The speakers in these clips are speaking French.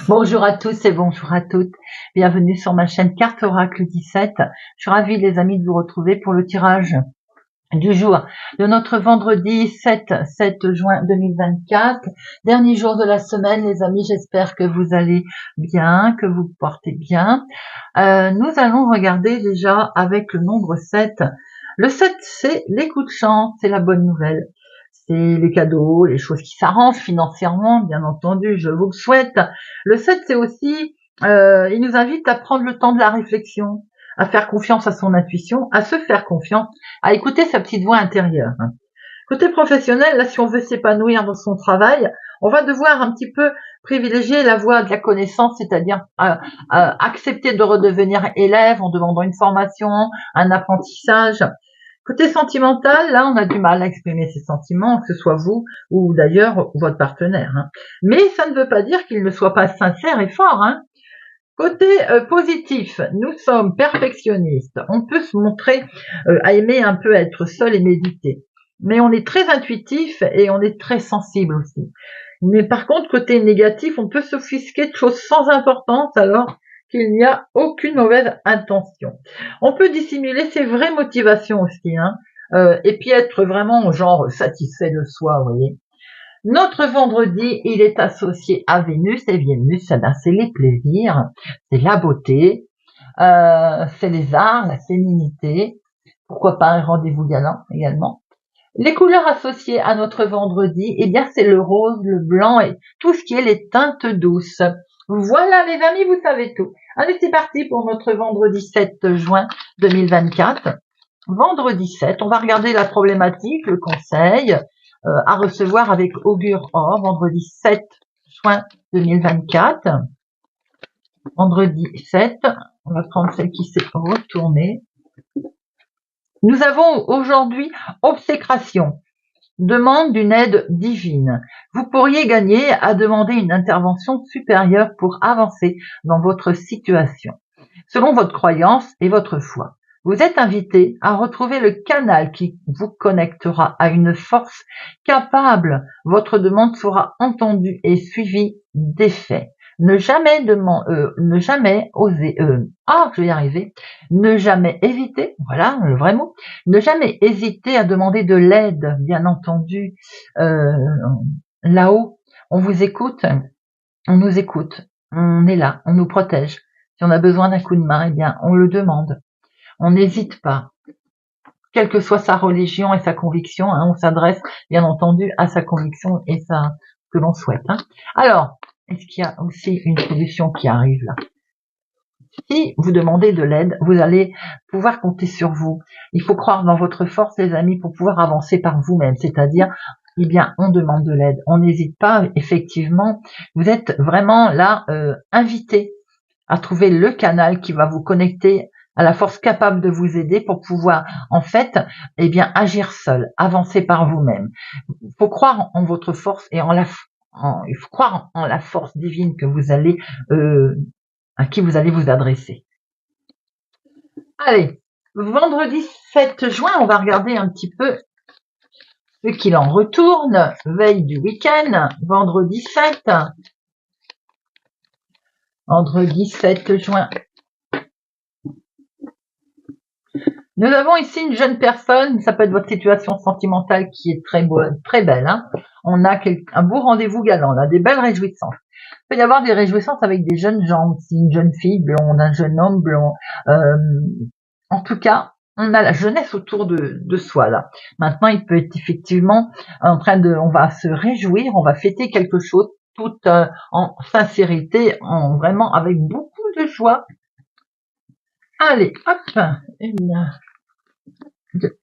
Bonjour à tous et bonjour à toutes. Bienvenue sur ma chaîne Carte Oracle 17. Je suis ravie les amis de vous retrouver pour le tirage du jour de notre vendredi 7 juin 2024. Dernier jour de la semaine les amis, j'espère que vous allez bien, que vous vous portez bien. Nous allons regarder déjà avec le nombre 7. Le 7 c'est les coups de chance, c'est la bonne nouvelle. C'est les cadeaux, les choses qui s'arrangent financièrement, bien entendu, je vous le souhaite. Le 7, c'est aussi, il nous invite à prendre le temps de la réflexion, à faire confiance à son intuition, à se faire confiance, à écouter sa petite voix intérieure. Côté professionnel, là, si on veut s'épanouir dans son travail, on va devoir un petit peu privilégier la voie de la connaissance, c'est-à-dire accepter de redevenir élève en demandant une formation, un apprentissage. Côté sentimental, là, on a du mal à exprimer ses sentiments, que ce soit vous ou d'ailleurs votre partenaire. Mais ça ne veut pas dire qu'il ne soit pas sincère et fort. Côté positif, nous sommes perfectionnistes. On peut se montrer à aimer un peu être seul et méditer. Mais on est très intuitif et on est très sensible aussi. Mais par contre, côté négatif, on peut s'offusquer de choses sans importance alors qu'il n'y a aucune mauvaise intention. On peut dissimuler ses vraies motivations aussi, et puis être vraiment genre satisfait de soi, vous voyez. Notre vendredi, il est associé à Vénus, et Vénus, c'est les plaisirs, c'est la beauté, c'est les arts, la féminité, pourquoi pas un rendez-vous galant également. Les couleurs associées à notre vendredi, eh bien, c'est le rose, le blanc et tout ce qui est les teintes douces. Voilà, les amis, vous savez tout. Allez, c'est parti pour notre vendredi 7 juin 2024. Vendredi 7, on va regarder la problématique, le conseil à recevoir avec Augure Or, vendredi 7 juin 2024. Vendredi 7, on va prendre celle qui s'est retournée. Nous avons aujourd'hui obsécration. Demande d'une aide divine. Vous pourriez gagner à demander une intervention supérieure pour avancer dans votre situation, selon votre croyance et votre foi. Vous êtes invité à retrouver le canal qui vous connectera à une force capable. Votre demande sera entendue et suivie d'effet. Ne jamais oser, je vais y arriver. Ne jamais hésiter, voilà le vrai mot. Ne jamais hésiter à demander de l'aide, bien entendu. Là-haut, on vous écoute, on nous écoute, on est là, on nous protège. Si on a besoin d'un coup de main, eh bien, on le demande. On n'hésite pas. Quelle que soit sa religion et sa conviction, on s'adresse, bien entendu, à sa conviction et ce que l'on souhaite. Alors, est-ce qu'il y a aussi une solution qui arrive là? Si vous demandez de l'aide, vous allez pouvoir compter sur vous. Il faut croire dans votre force, les amis, pour pouvoir avancer par vous-même. C'est-à-dire, eh bien, on demande de l'aide. On n'hésite pas, effectivement. Vous êtes vraiment là, invité à trouver le canal qui va vous connecter à la force capable de vous aider pour pouvoir, en fait, eh bien, agir seul, avancer par vous-même. Il faut croire en votre force et il faut croire en la force divine que vous allez, à qui vous allez vous adresser. Allez, vendredi 7 juin, on va regarder un petit peu ce qu'il en retourne, veille du week-end, vendredi 7. Vendredi 7 juin. Nous avons ici une jeune personne, ça peut être votre situation sentimentale qui est très belle. On a un beau rendez-vous galant, là, des belles réjouissances. Il peut y avoir des réjouissances avec des jeunes gens aussi, une jeune fille blonde, un jeune homme blond. En tout cas, on a la jeunesse autour de soi là. Maintenant, il peut être effectivement on va se réjouir, on va fêter quelque chose tout en sincérité, vraiment avec beaucoup de joie. Allez, hop, une, deux.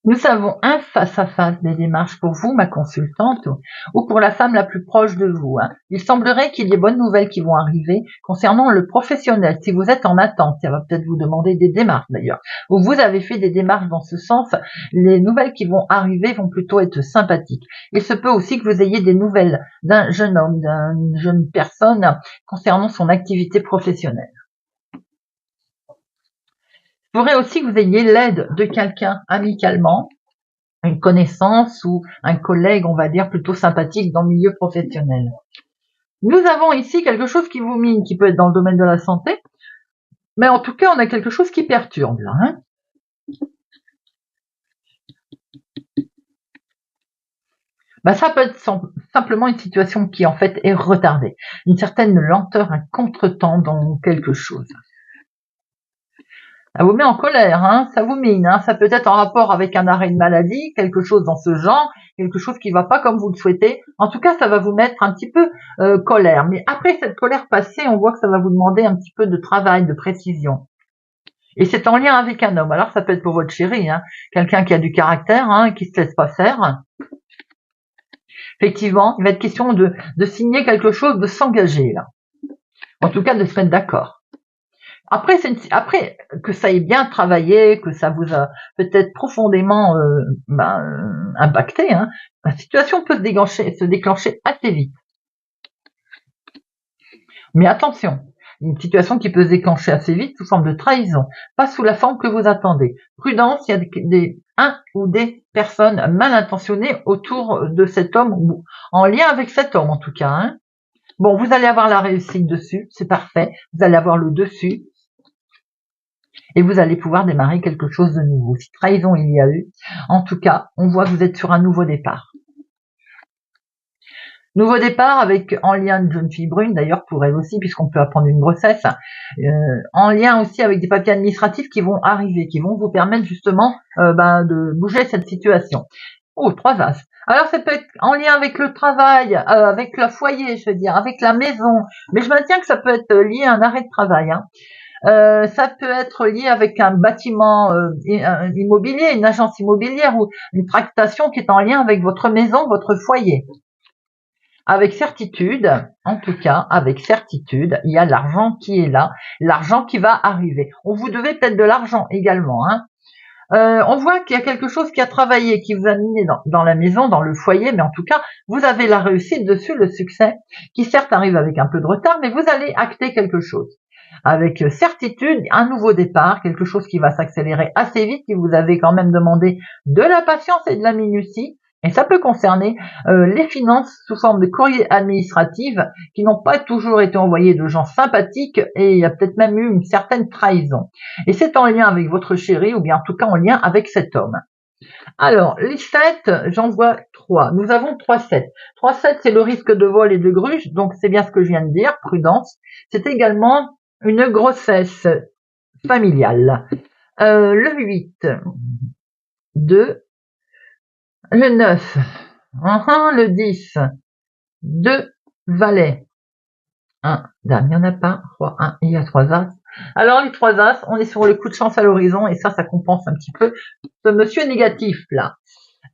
Nous avons un face-à-face des démarches pour vous, ma consultante, ou pour la femme la plus proche de vous. Il semblerait qu'il y ait des bonnes nouvelles qui vont arriver concernant le professionnel. Si vous êtes en attente, ça va peut-être vous demander des démarches d'ailleurs, ou vous avez fait des démarches dans ce sens, les nouvelles qui vont arriver vont plutôt être sympathiques. Il se peut aussi que vous ayez des nouvelles d'un jeune homme, d'une jeune personne concernant son activité professionnelle. Il pourrait aussi que vous ayez l'aide de quelqu'un amicalement, une connaissance ou un collègue, on va dire, plutôt sympathique dans le milieu professionnel. Nous avons ici quelque chose qui vous mine, qui peut être dans le domaine de la santé, mais en tout cas, on a quelque chose qui perturbe là. Ça peut être simplement une situation qui en fait est retardée, une certaine lenteur, un contretemps dans quelque chose. Ça vous met en colère, ça vous mine, ça peut être en rapport avec un arrêt de maladie, quelque chose dans ce genre, quelque chose qui va pas comme vous le souhaitez. En tout cas, ça va vous mettre un petit peu colère. Mais après cette colère passée, on voit que ça va vous demander un petit peu de travail, de précision. Et c'est en lien avec un homme. Alors ça peut être pour votre chéri, quelqu'un qui a du caractère, qui se laisse pas faire. Effectivement, il va être question de signer quelque chose, de s'engager là. En tout cas, de se mettre d'accord. Après que ça ait bien travaillé, que ça vous a peut-être profondément impacté, la situation peut se déclencher assez vite. Mais attention, une situation qui peut se déclencher assez vite sous forme de trahison, pas sous la forme que vous attendez. Prudence, il y a un ou des personnes mal intentionnées autour de cet homme, ou en lien avec cet homme en tout cas. Bon, vous allez avoir la réussite dessus, c'est parfait, vous allez avoir le dessus, et vous allez pouvoir démarrer quelque chose de nouveau. Si trahison il y a eu, en tout cas, on voit que vous êtes sur un nouveau départ. Nouveau départ avec en lien une jeune fille brune, d'ailleurs pour elle aussi, puisqu'on peut apprendre une grossesse, en lien aussi avec des papiers administratifs qui vont arriver, qui vont vous permettre justement de bouger cette situation. Oh, 3 as. Alors ça peut être en lien avec le travail, avec le foyer, je veux dire, avec la maison, mais je maintiens que ça peut être lié à un arrêt de travail. Ça peut être lié avec un bâtiment immobilier, une agence immobilière ou une tractation qui est en lien avec votre maison, votre foyer. Avec certitude, en tout cas, avec certitude, il y a l'argent qui est là, l'argent qui va arriver. On vous devait peut-être de l'argent également. On voit qu'il y a quelque chose qui a travaillé, qui vous a mené dans la maison, dans le foyer, mais en tout cas, vous avez la réussite dessus, le succès, qui certes arrive avec un peu de retard, mais vous allez acter quelque chose. Avec certitude, un nouveau départ, quelque chose qui va s'accélérer assez vite, qui vous avez quand même demandé de la patience et de la minutie, et ça peut concerner les finances sous forme de courrier administratif qui n'ont pas toujours été envoyés de gens sympathiques, et il y a peut-être même eu une certaine trahison. Et c'est en lien avec votre chéri, ou bien en tout cas en lien avec cet homme. Alors, les 7, j'en vois 3. Nous avons 3 7. 3 7, c'est le risque de vol et de gruge, donc c'est bien ce que je viens de dire, prudence. C'est également une grossesse familiale. Le 8, 2, le 9, le 10, 2 valets. 1, dame, il n'y en a pas. 3, 1, il y a 3 as. Alors, les 3 as, on est sur le coup de chance à l'horizon, et ça compense un petit peu ce monsieur négatif, là.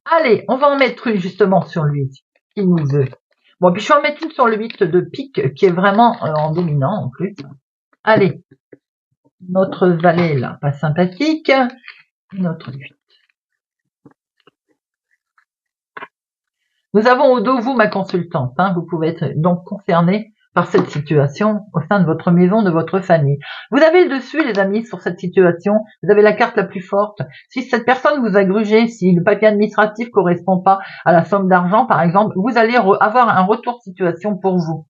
Allez, on va en mettre une, justement, sur lui, qui nous veut. Bon, puis je vais en mettre une sur le 8 de pique, qui est vraiment en dominant, en plus. Allez. Notre valet, là, pas sympathique. Notre 8. Nous avons au dos, vous, ma consultante. Vous pouvez être donc concerné par cette situation au sein de votre maison, de votre famille. Vous avez le dessus, les amis, sur cette situation. Vous avez la carte la plus forte. Si cette personne vous a grugé, si le papier administratif correspond pas à la somme d'argent, par exemple, vous allez avoir un retour de situation pour vous.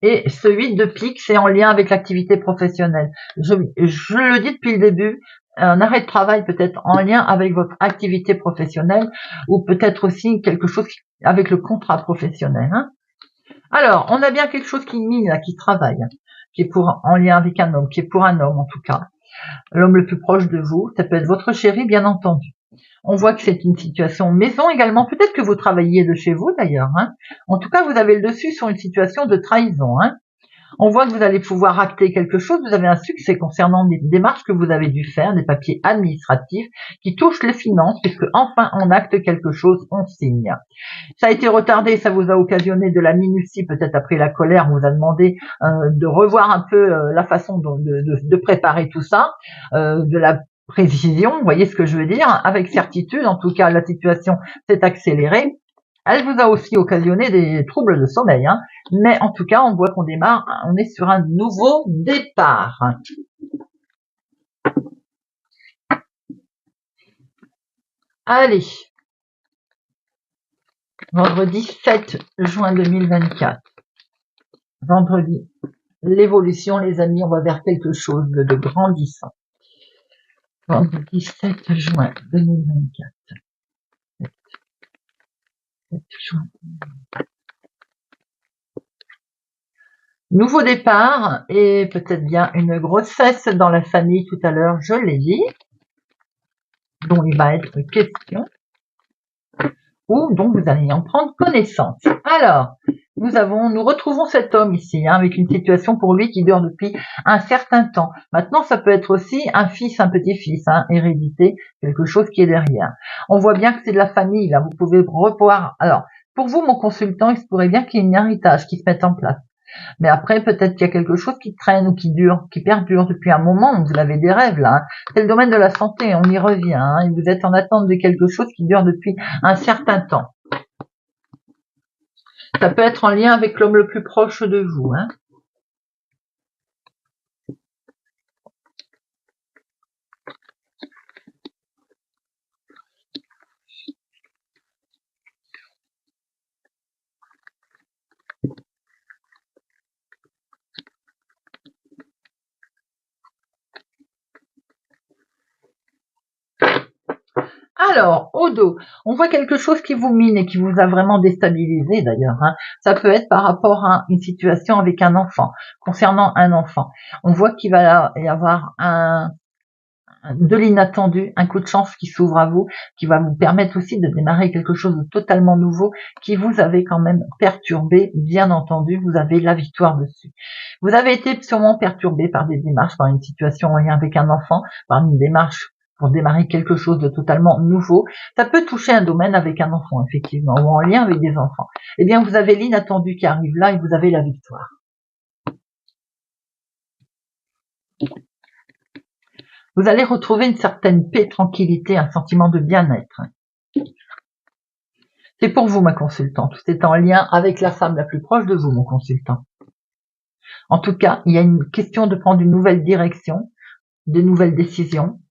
Et ce 8 de pique, c'est en lien avec l'activité professionnelle. Je le dis depuis le début, un arrêt de travail peut être en lien avec votre activité professionnelle ou peut-être aussi quelque chose avec le contrat professionnel. Alors, on a bien quelque chose qui mine, là, qui travaille, qui est en lien avec un homme, qui est pour un homme en tout cas. L'homme le plus proche de vous, ça peut être votre chéri, bien entendu. On voit que c'est une situation maison également. Peut-être que vous travaillez de chez vous d'ailleurs. En tout cas, vous avez le dessus sur une situation de trahison. On voit que vous allez pouvoir acter quelque chose, vous avez un succès concernant des démarches que vous avez dû faire, des papiers administratifs qui touchent les finances, puisque enfin on acte quelque chose, on signe. Ça a été retardé, ça vous a occasionné de la minutie, peut-être après la colère, on vous a demandé de revoir un peu la façon de préparer tout ça, de la précision, vous voyez ce que je veux dire, avec certitude, en tout cas la situation s'est accélérée. Elle vous a aussi occasionné des troubles de sommeil, hein. Mais en tout cas, on voit qu'on démarre, on est sur un nouveau départ. Allez, vendredi 7 juin 2024. Vendredi, l'évolution, les amis, on va vers quelque chose de grandissant. Vendredi 7 juin 2024. 7 juin. Nouveau départ et peut-être bien une grossesse dans la famille tout à l'heure, je l'ai dit, dont il va être question, ou dont vous allez en prendre connaissance. Alors, nous retrouvons cet homme ici, hein, avec une situation pour lui qui dure depuis un certain temps. Maintenant, ça peut être aussi un fils, un petit-fils, hein, hérédité, quelque chose qui est derrière. On voit bien que c'est de la famille, là, vous pouvez revoir. Alors, pour vous, mon consultant, il se pourrait bien qu'il y ait un héritage qui se mette en place. Mais après, peut-être qu'il y a quelque chose qui traîne ou qui dure, qui perdure depuis un moment. Vous avez des rêves là. Hein. C'est le domaine de la santé, on y revient. Hein, et vous êtes en attente de quelque chose qui dure depuis un certain temps. Ça peut être en lien avec l'homme le plus proche de vous. Hein. Alors, au dos, on voit quelque chose qui vous mine et qui vous a vraiment déstabilisé d'ailleurs. Hein. Ça peut être par rapport à une situation avec un enfant, concernant un enfant. On voit qu'il va y avoir de l'inattendu, un coup de chance qui s'ouvre à vous, qui va vous permettre aussi de démarrer quelque chose de totalement nouveau, qui vous avait quand même perturbé, bien entendu, vous avez la victoire dessus. Vous avez été sûrement perturbé par des démarches, par une situation en lien avec un enfant, par une démarche pour démarrer quelque chose de totalement nouveau. Ça peut toucher un domaine avec un enfant, effectivement, ou en lien avec des enfants. Eh bien, vous avez l'inattendu qui arrive là et vous avez la victoire. Vous allez retrouver une certaine paix, tranquillité, un sentiment de bien-être. C'est pour vous, ma consultante. C'est en lien avec la femme la plus proche de vous, mon consultant. En tout cas, il y a une question de prendre une nouvelle direction, de nouvelles décisions,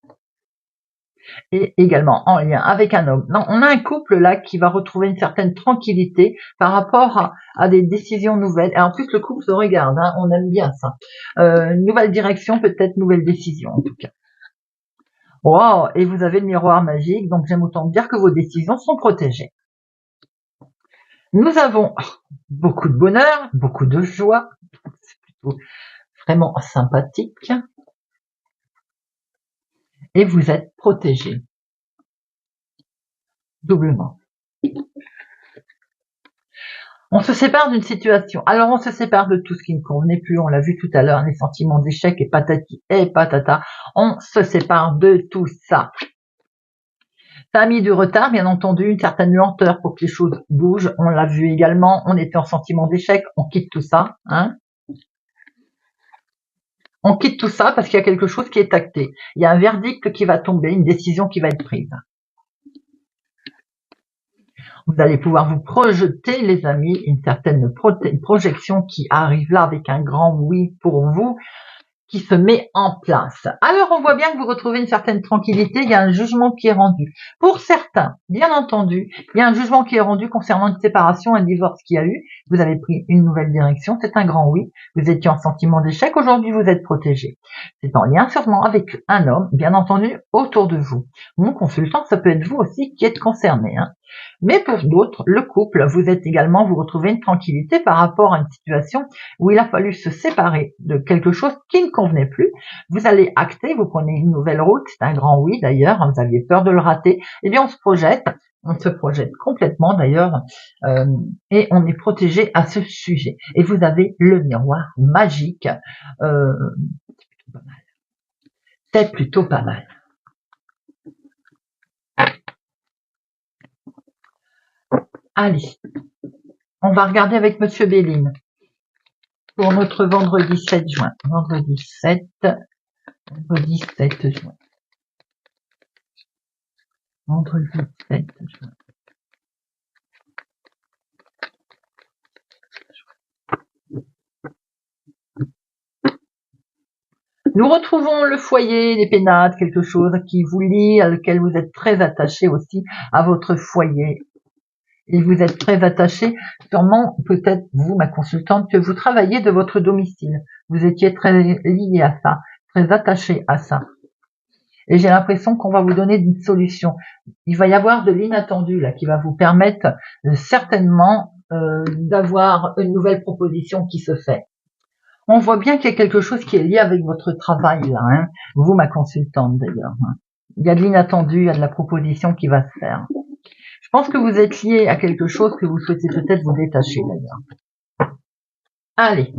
et également en lien avec un homme. Non, on a un couple là qui va retrouver une certaine tranquillité par rapport à des décisions nouvelles. Et en plus, le couple se regarde, hein, on aime bien ça. Nouvelle direction, peut-être nouvelle décision, en tout cas. Wow, et vous avez le miroir magique, donc j'aime autant dire que vos décisions sont protégées. Nous avons beaucoup de bonheur, beaucoup de joie, c'est plutôt vraiment sympathique, et vous êtes protégé, doublement. On se sépare d'une situation. Alors on se sépare de tout ce qui ne convenait plus, on l'a vu tout à l'heure, les sentiments d'échec et patati et patata, on se sépare de tout ça. Ça a mis du retard, bien entendu, une certaine lenteur pour que les choses bougent, on l'a vu également, on était en sentiment d'échec, on quitte tout ça, hein. On quitte tout ça parce qu'il y a quelque chose qui est acté. Il y a un verdict qui va tomber, une décision qui va être prise. Vous allez pouvoir vous projeter, les amis, une certaine projection qui arrive là avec un grand oui pour vous, qui se met en place. Alors, on voit bien que vous retrouvez une certaine tranquillité, il y a un jugement qui est rendu. Pour certains, bien entendu, il y a un jugement qui est rendu concernant une séparation, un divorce qu'il y a eu. Vous avez pris une nouvelle direction, c'est un grand oui. Vous étiez en sentiment d'échec, aujourd'hui vous êtes protégé. C'est en lien sûrement avec un homme, bien entendu, autour de vous. Mon consultant, ça peut être vous aussi qui êtes concerné. Hein. Mais pour d'autres, le couple, vous êtes également, vous retrouvez une tranquillité par rapport à une situation où il a fallu se séparer de quelque chose qui ne convenait plus. Vous allez acter, vous prenez une nouvelle route, c'est un grand oui d'ailleurs, vous aviez peur de le rater, et bien on se projette, On se projette complètement d'ailleurs et on est protégé à ce sujet. Et vous avez le miroir magique. C'est plutôt pas mal. Allez, on va regarder avec Monsieur Béline pour notre vendredi 7 juin. Vendredi 7 juin. Vendredi 7 juin. Nous retrouvons le foyer, les pénates, quelque chose qui vous lie, à lequel vous êtes très attaché aussi à votre foyer. Et vous êtes très attaché, sûrement, peut-être vous, ma consultante, que vous travaillez de votre domicile. Vous étiez très lié à ça, très attaché à ça. Et j'ai l'impression qu'on va vous donner une solution. Il va y avoir de l'inattendu là qui va vous permettre certainement d'avoir une nouvelle proposition qui se fait. On voit bien qu'il y a quelque chose qui est lié avec votre travail là, hein. Vous, ma consultante d'ailleurs. Hein. Il y a de l'inattendu, il y a de la proposition qui va se faire. Je pense que vous êtes lié à quelque chose que vous souhaitez peut-être vous détacher d'ailleurs. Allez.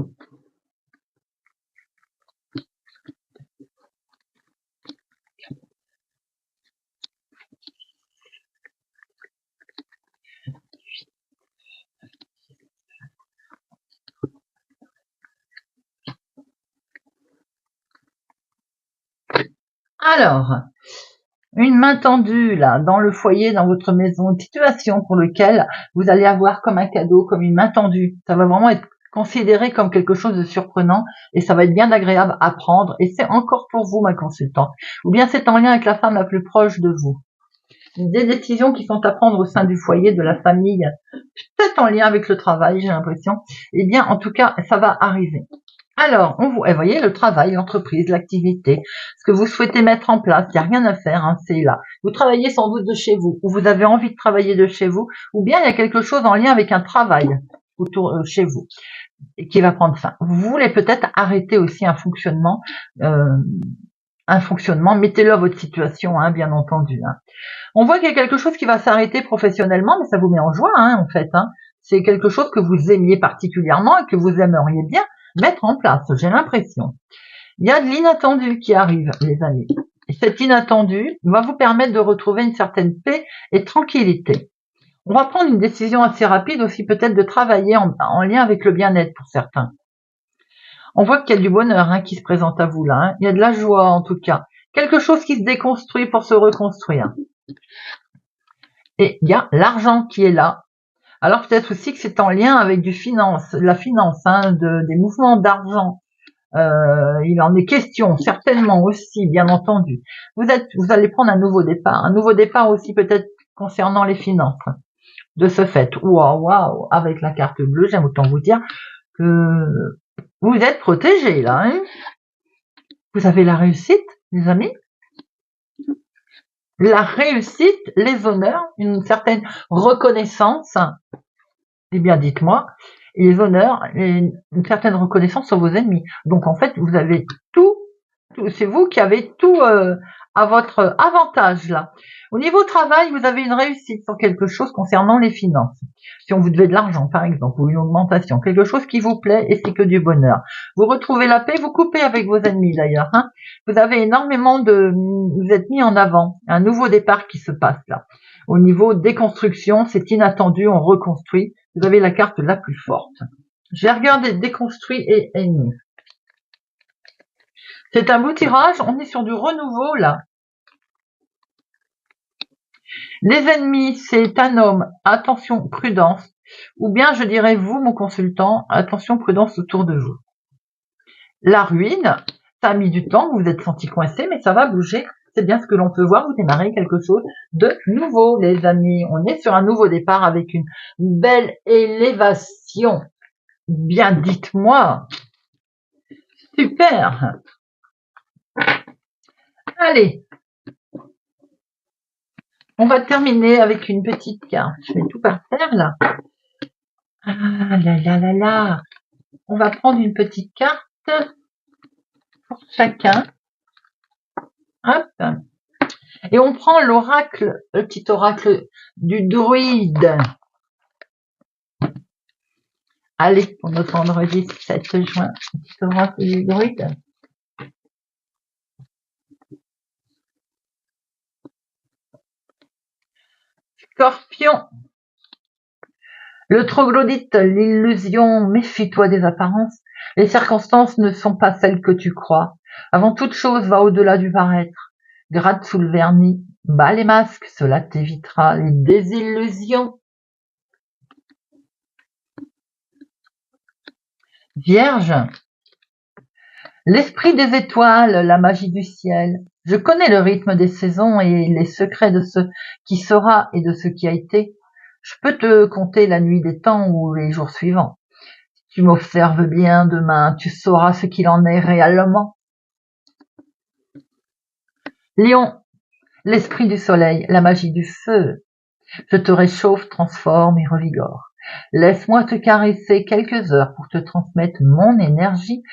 Alors, une main tendue là dans le foyer, dans votre maison, une situation pour laquelle vous allez avoir comme un cadeau, comme une main tendue. Ça va vraiment être considéré comme quelque chose de surprenant et ça va être bien agréable à prendre et c'est encore pour vous, ma consultante. Ou bien c'est en lien avec la femme la plus proche de vous. Des décisions qui sont à prendre au sein du foyer, de la famille, peut-être en lien avec le travail, j'ai l'impression. Eh bien, en tout cas, ça va arriver. Alors, vous voyez, le travail, l'entreprise, l'activité, ce que vous souhaitez mettre en place, il n'y a rien à faire, hein, c'est là. Vous travaillez sans doute de chez vous, ou vous avez envie de travailler de chez vous, ou bien il y a quelque chose en lien avec un travail autour chez vous, et qui va prendre fin. Vous voulez peut-être arrêter aussi un fonctionnement, mettez-le à votre situation, hein, bien entendu. Hein. On voit qu'il y a quelque chose qui va s'arrêter professionnellement, mais ça vous met en joie, hein, en fait. Hein. C'est quelque chose que vous aimiez particulièrement et que vous aimeriez bien mettre en place, j'ai l'impression. Il y a de l'inattendu qui arrive, les amis. Et cet inattendu va vous permettre de retrouver une certaine paix et tranquillité. On va prendre une décision assez rapide aussi, peut-être de travailler en lien avec le bien-être pour certains. On voit qu'il y a du bonheur hein, qui se présente à vous là. Hein. Il y a de la joie en tout cas. Quelque chose qui se déconstruit pour se reconstruire. Et il y a l'argent qui est là. Alors peut-être aussi que c'est en lien avec la finance, hein, des mouvements d'argent. Il en est question, certainement aussi, bien entendu. Vous allez prendre un nouveau départ aussi peut-être concernant les finances. De ce fait, waouh, avec la carte bleue, j'aime autant vous dire que vous êtes protégés là. Hein. Vous avez la réussite, les amis. La réussite, les honneurs, une certaine reconnaissance. Eh bien, dites-moi, les honneurs et une certaine reconnaissance sur vos ennemis. Donc, en fait, vous avez tout c'est vous qui avez tout à votre avantage, là. Au niveau travail, vous avez une réussite sur quelque chose concernant les finances. Si on vous devait de l'argent, par exemple, ou une augmentation, quelque chose qui vous plaît et c'est que du bonheur. Vous retrouvez la paix, vous coupez avec vos ennemis, d'ailleurs. Hein. Vous avez énormément vous êtes mis en avant. Un nouveau départ qui se passe, là. Au niveau des constructions, c'est inattendu, on reconstruit. Vous avez la carte la plus forte. Je vais regarder déconstruit et ennemi. C'est un beau tirage, on est sur du renouveau là. Les ennemis, c'est un homme, attention, prudence. Ou bien je dirais vous, mon consultant, attention, prudence autour de vous. La ruine, ça a mis du temps, vous vous êtes senti coincé, mais ça va bouger. C'est bien ce que l'on peut voir, vous démarrez quelque chose de nouveau, les amis. On est sur un nouveau départ avec une belle élévation. Bien, dites-moi. Super. Allez. On va terminer avec une petite carte. Je mets tout par terre, là. Ah là là là là. On va prendre une petite carte pour chacun. Hop. Et on prend l'oracle, le petit oracle du druide. Allez, pour notre vendredi 7 juin, le petit oracle du druide. Scorpion. Le troglodyte, l'illusion, méfie-toi des apparences. Les circonstances ne sont pas celles que tu crois. Avant toute chose, va au-delà du paraître. Gratte sous le vernis, bats les masques, cela t'évitera les désillusions. Vierge, l'esprit des étoiles, la magie du ciel. Je connais le rythme des saisons et les secrets de ce qui sera et de ce qui a été. Je peux te compter la nuit des temps ou les jours suivants. Si tu m'observes bien demain, tu sauras ce qu'il en est réellement. Lion, l'esprit du soleil, la magie du feu. Je te réchauffe, transforme et revigore. Laisse-moi te caresser quelques heures pour te transmettre mon énergie.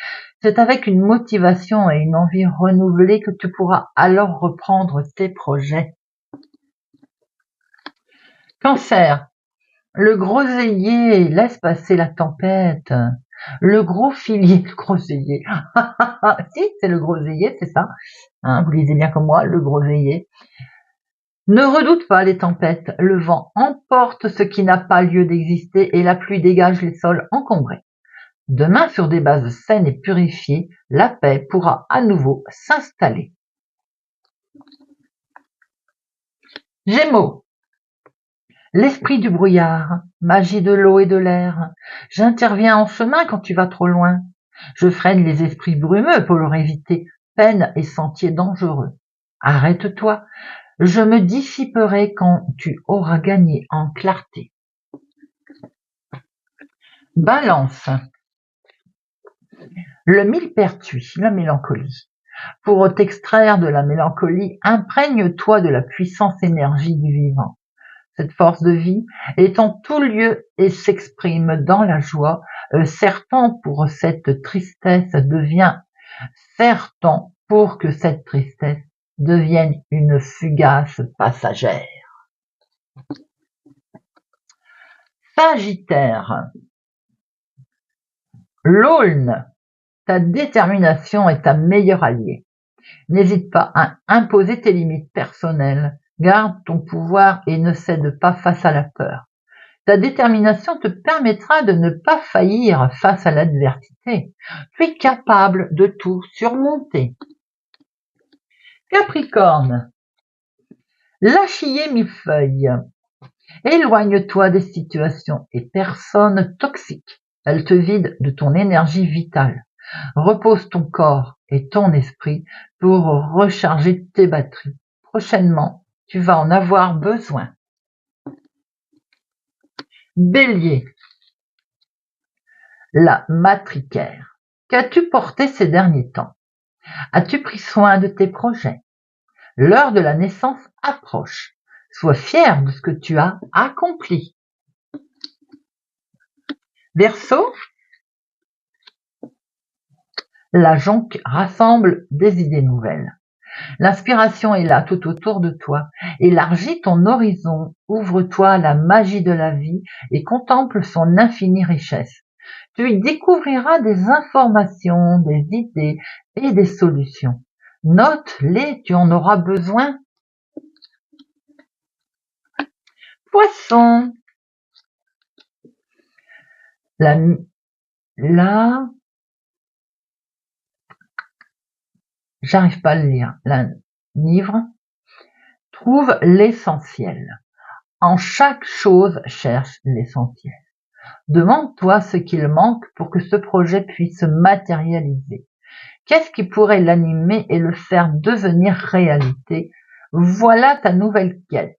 C'est avec une motivation et une envie renouvelée que tu pourras alors reprendre tes projets. Cancer, le groseillier, laisse passer la tempête. Le gros filier, le groseillier. Si, c'est le groseillier, c'est ça. Hein, vous lisez bien comme moi, le groseillier. Ne redoute pas les tempêtes, le vent emporte ce qui n'a pas lieu d'exister et la pluie dégage les sols encombrés. Demain, sur des bases saines et purifiées, la paix pourra à nouveau s'installer. Gémeaux, l'esprit du brouillard, magie de l'eau et de l'air. J'interviens en chemin quand tu vas trop loin. Je freine les esprits brumeux pour leur éviter peine et sentiers dangereux. Arrête-toi, je me dissiperai quand tu auras gagné en clarté. Balance, le millepertuis, la mélancolie. Pour t'extraire de la mélancolie, imprègne-toi de la puissance énergie du vivant. Cette force de vie est en tout lieu et s'exprime dans la joie. Certain pour cette tristesse devient, certain pour que cette tristesse devienne une fugace passagère. Sagittaire, l'aulne, ta détermination est ta meilleure alliée. N'hésite pas à imposer tes limites personnelles, garde ton pouvoir et ne cède pas face à la peur. Ta détermination te permettra de ne pas faillir face à l'adversité. Tu es capable de tout surmonter. Capricorne, lâchier mi-feuille. Éloigne-toi des situations et personnes toxiques. Elles te vident de ton énergie vitale. Repose ton corps et ton esprit pour recharger tes batteries. Prochainement, tu vas en avoir besoin. Bélier, la matricaire. Qu'as-tu porté ces derniers temps? As-tu pris soin de tes projets? L'heure de la naissance approche. Sois fier de ce que tu as accompli. Verseau, la jonque rassemble des idées nouvelles. L'inspiration est là tout autour de toi. Élargis ton horizon, ouvre-toi à la magie de la vie et contemple son infinie richesse. Tu y découvriras des informations, des idées et des solutions. Note-les, tu en auras besoin. Poisson, j'arrive pas à le lire, la livre, trouve l'essentiel. En chaque chose, cherche l'essentiel. Demande-toi ce qu'il manque pour que ce projet puisse se matérialiser. Qu'est-ce qui pourrait l'animer et le faire devenir réalité? Voilà ta nouvelle quête.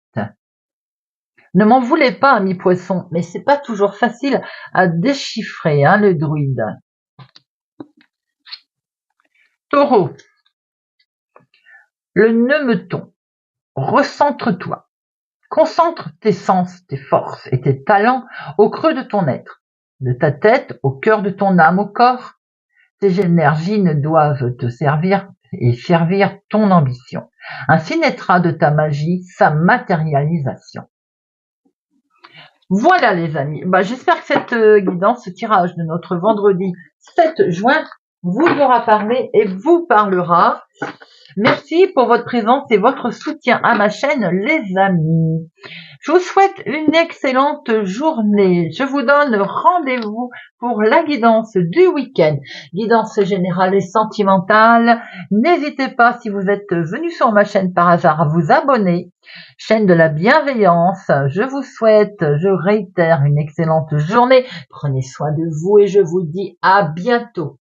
Ne m'en voulez pas, ami poisson, mais c'est pas toujours facile à déchiffrer, hein, le druide. Taureau, le neumeton, recentre-toi. Concentre tes sens, tes forces et tes talents au creux de ton être, de ta tête au cœur de ton âme, au corps. Tes énergies ne doivent te servir et servir ton ambition. Ainsi naîtra de ta magie sa matérialisation. Voilà les amis, j'espère que cette guidance, ce tirage de notre vendredi 7 juin vous aura parlé et vous parlera. Merci pour votre présence et votre soutien à ma chaîne les amis. Je vous souhaite une excellente journée. Je vous donne rendez-vous pour la guidance du week-end. Guidance générale et sentimentale. N'hésitez pas, si vous êtes venu sur ma chaîne par hasard, à vous abonner. Chaîne de la bienveillance. Je vous souhaite, je réitère, une excellente journée. Prenez soin de vous et je vous dis à bientôt.